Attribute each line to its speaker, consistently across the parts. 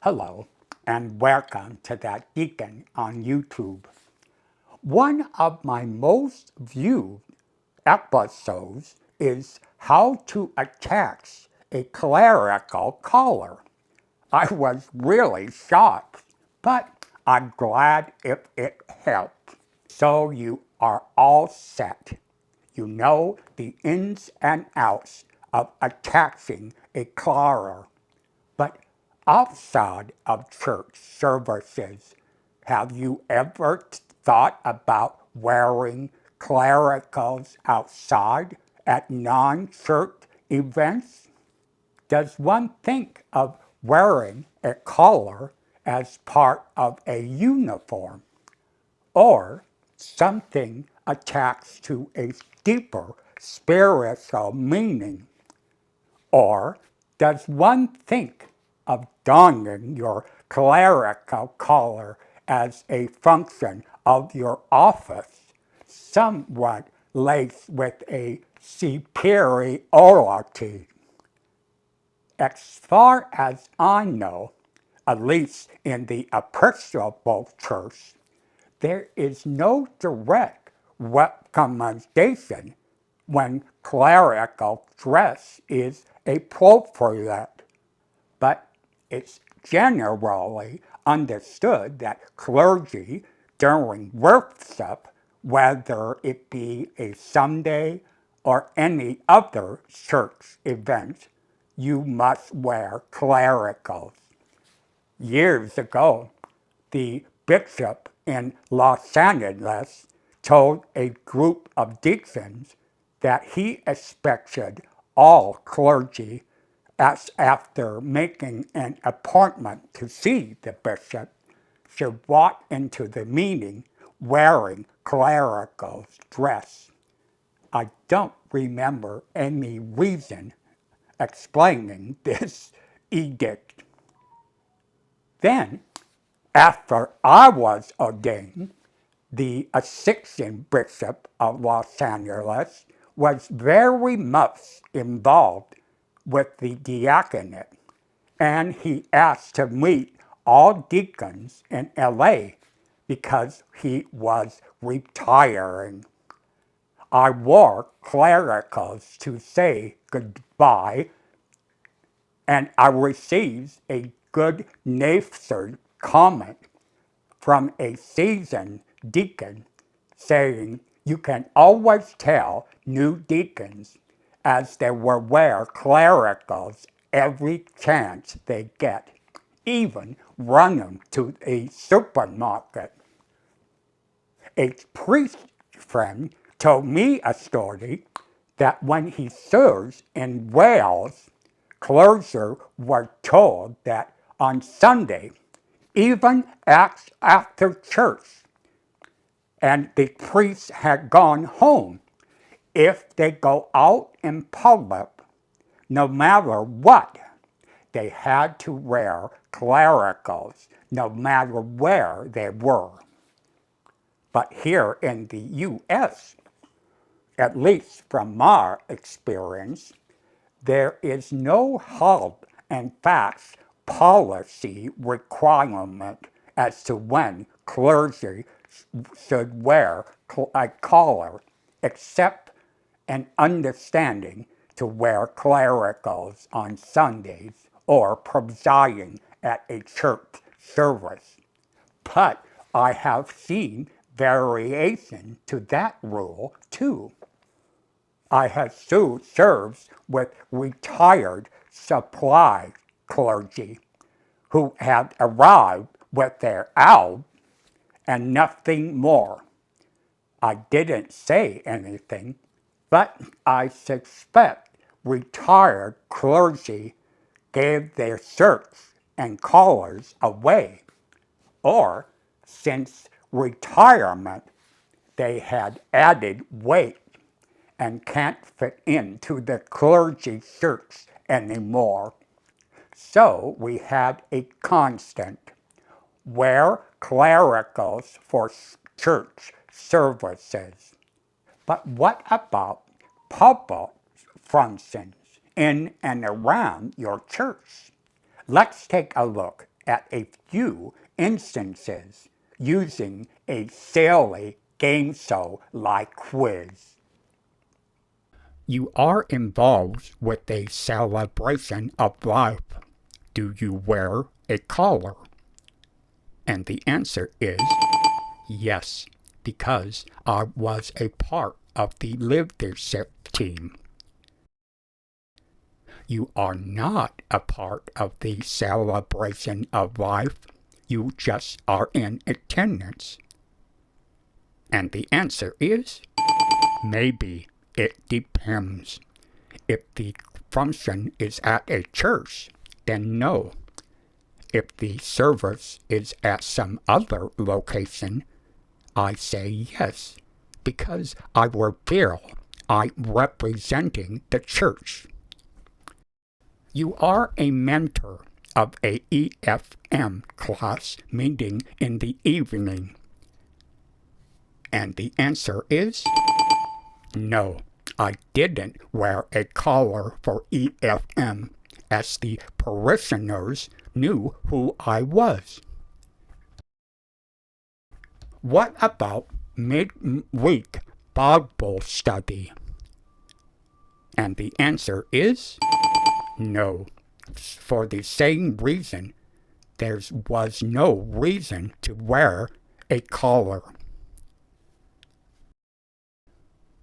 Speaker 1: Hello, and welcome to that Deacon on YouTube. One of my most viewed episodes is how to attach a clerical collar. I was really shocked, but I'm glad if it helped. So you are all set. You know the ins and outs of attaching a collar. But outside of church services, have you ever thought about wearing clericals outside at non-church events? Does one think of wearing a collar as part of a uniform or something attached to a deeper spiritual meaning? Or does one think of donning your clerical collar as a function of your office, somewhat laced with a superiority? As far as I know, at least in the Episcopal Church, there is no direct recommendation when clerical dress is appropriate, but it's generally understood that clergy during worship, whether it be a Sunday or any other church event, you must wear clericals. Years ago, the bishop in Los Angeles told a group of deacons that he expected all clergy, as after making an appointment to see the bishop, should walk into the meeting wearing clerical dress. I don't remember any reason explaining this edict. Then, after I was ordained, the assistant bishop of Los Angeles was very much involved with the diaconate, and he asked to meet all deacons in LA because he was retiring. I wore clericals to say goodbye, and I received a good natured comment from a seasoned deacon saying you can always tell new deacons as they will wear clericals every chance they get, even run them to a supermarket. A priest friend told me a story that when he served in Wales, clergy were told that on Sunday, even after church, and the priest had gone home, if they go out in public, no matter what, they had to wear clericals, no matter where they were. But here in the U.S., at least from my experience, there is no hard and fast policy requirement as to when clergy should wear a collar, except an understanding to wear clericals on Sundays or presiding at a church service. But I have seen variation to that rule too. I have served with retired supply clergy who had arrived with their alb and nothing more. I didn't say anything, but I suspect retired clergy gave their shirts and collars away, or since retirement they had added weight and can't fit into the clergy shirts anymore. So we had a constant: wear clericals for church services. But what about public functions in and around your church? Let's take a look at a few instances using a silly game show like quiz. You are involved with a celebration of life. Do you wear a collar? And the answer is yes, because I was a part of the leadership team. You are not a part of the celebration of life. You just are in attendance. And the answer is maybe. It depends. If the function is at a church, then no. If the service is at some other location, I say yes, because I will feel I'm representing the church. You are a mentor of a EFM class meeting in the evening. And the answer is no. I didn't wear a collar for EFM, as the parishioners knew who I was. What about midweek Bible study? And the answer is no. For the same reason, there was no reason to wear a collar.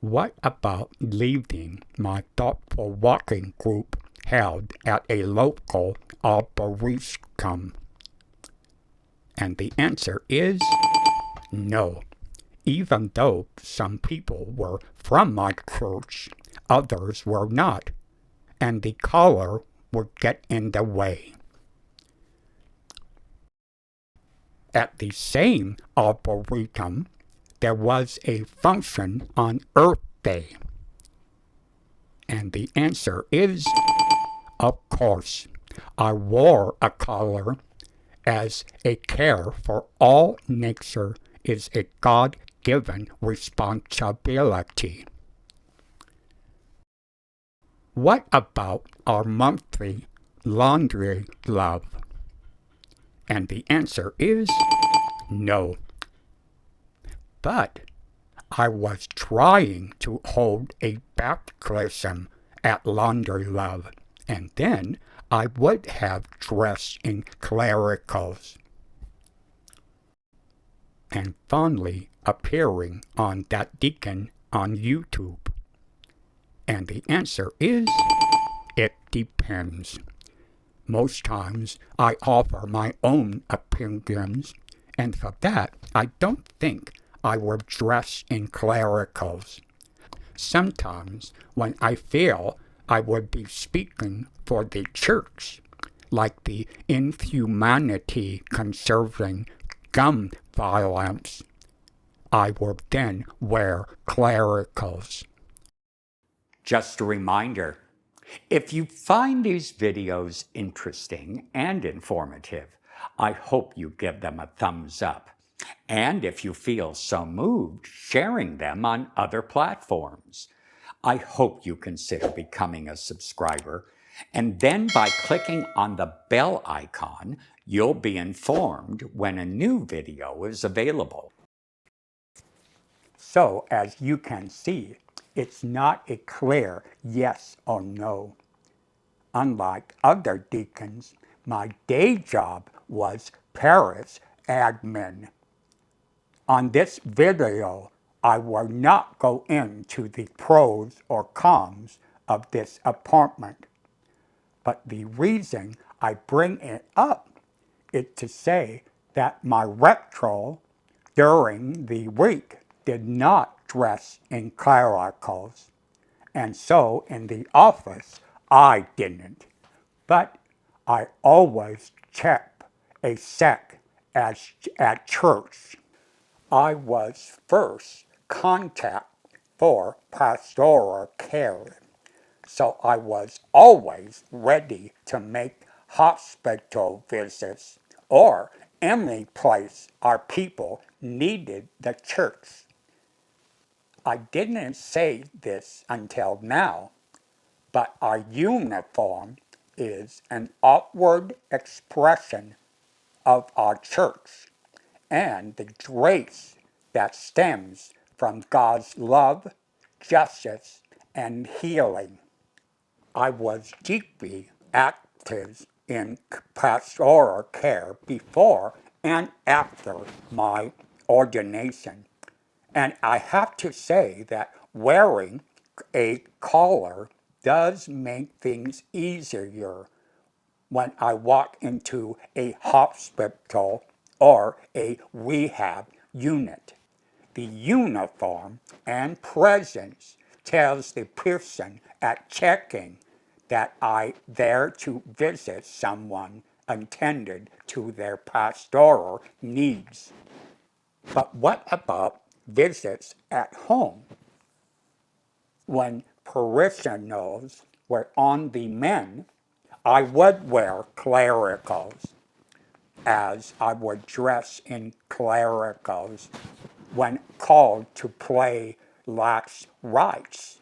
Speaker 1: What about leading my thoughtful walking group held at a local arboretum? And the answer is no. Even though some people were from my church, others were not, and the collar would get in the way. At the same arboretum, there was a function on Earth Day. And the answer is, of course, I wore a collar, as a care for all nature is a God-given responsibility. What about our monthly laundry love? And the answer is no. But I was trying to hold a baptism at Laundry Love, and then I would have dressed in clericals. And fondly appearing on that Deacon on YouTube. And the answer is, it depends. Most times I offer my own opinions, and for that I don't think I will dress in clericals. Sometimes when I feel I would be speaking for the church, like the inhumanity concerning gun violence, I will then wear clericals. Just a reminder, if you find these videos interesting and informative, I hope you give them a thumbs up. And if you feel so moved, sharing them on other platforms. I hope you consider becoming a subscriber, and then by clicking on the bell icon, you'll be informed when a new video is available. So, as you can see, it's not a clear yes or no. Unlike other deacons, my day job was parish admin. On this video, I will not go into the pros or cons of this appointment, but the reason I bring it up is to say that my rector during the week did not dress in clericals, and so in the office I didn't, but I always check a sec at church. I was first contact for pastoral care, so I was always ready to make hospital visits or any place our people needed the church. I didn't say this until now, but our uniform is an outward expression of our church and the grace that stems from God's love, justice, and healing. I was deeply active in pastoral care before and after my ordination. And I have to say that wearing a collar does make things easier when I walk into a hospital or a rehab unit. The uniform and presence tells the person at check-in that I there to visit someone attended to their pastoral needs. But what about visits at home? When parishioners were on the mend, I would wear clericals, as I would dress in clericals when called to play last rites.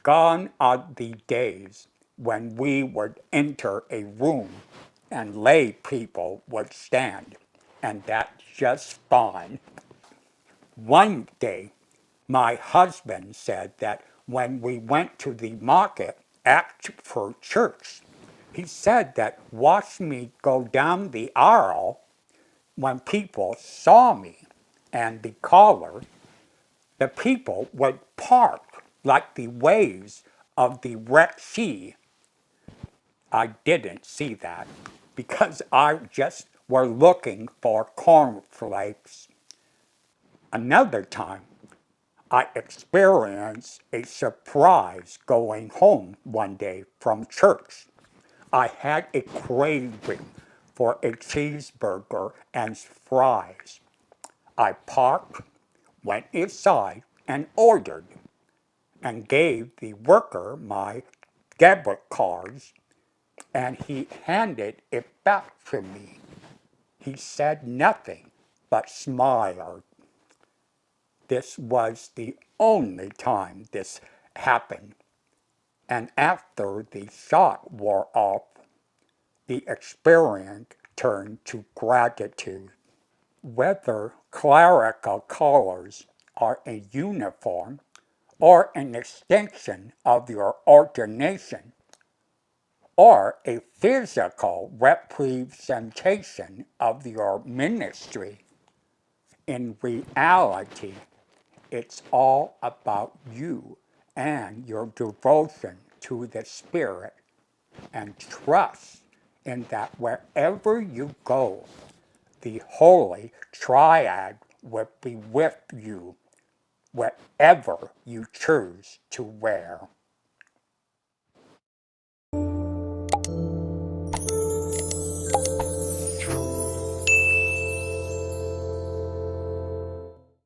Speaker 1: Gone are the days when we would enter a room and lay people would stand, and that's just fine. One day, my husband said that when we went to the market for church, he said that watch me go down the aisle when people saw me and the collar, the people would park like the waves of the Red Sea. I didn't see that because I just were looking for cornflakes. Another time, I experienced a surprise going home one day from church. I had a craving for a cheeseburger and fries. I parked, went inside, and ordered, and gave the worker my debit cards, and he handed it back to me. He said nothing but smiled. This was the only time this happened, and after the shock wore off, the experience turned to gratitude. Whether clerical collars are a uniform or an extension of your ordination or a physical representation of your ministry, in reality, it's all about you and your devotion to the Spirit and trust in that wherever you go, the Holy Triad will be with you, whatever you choose to wear.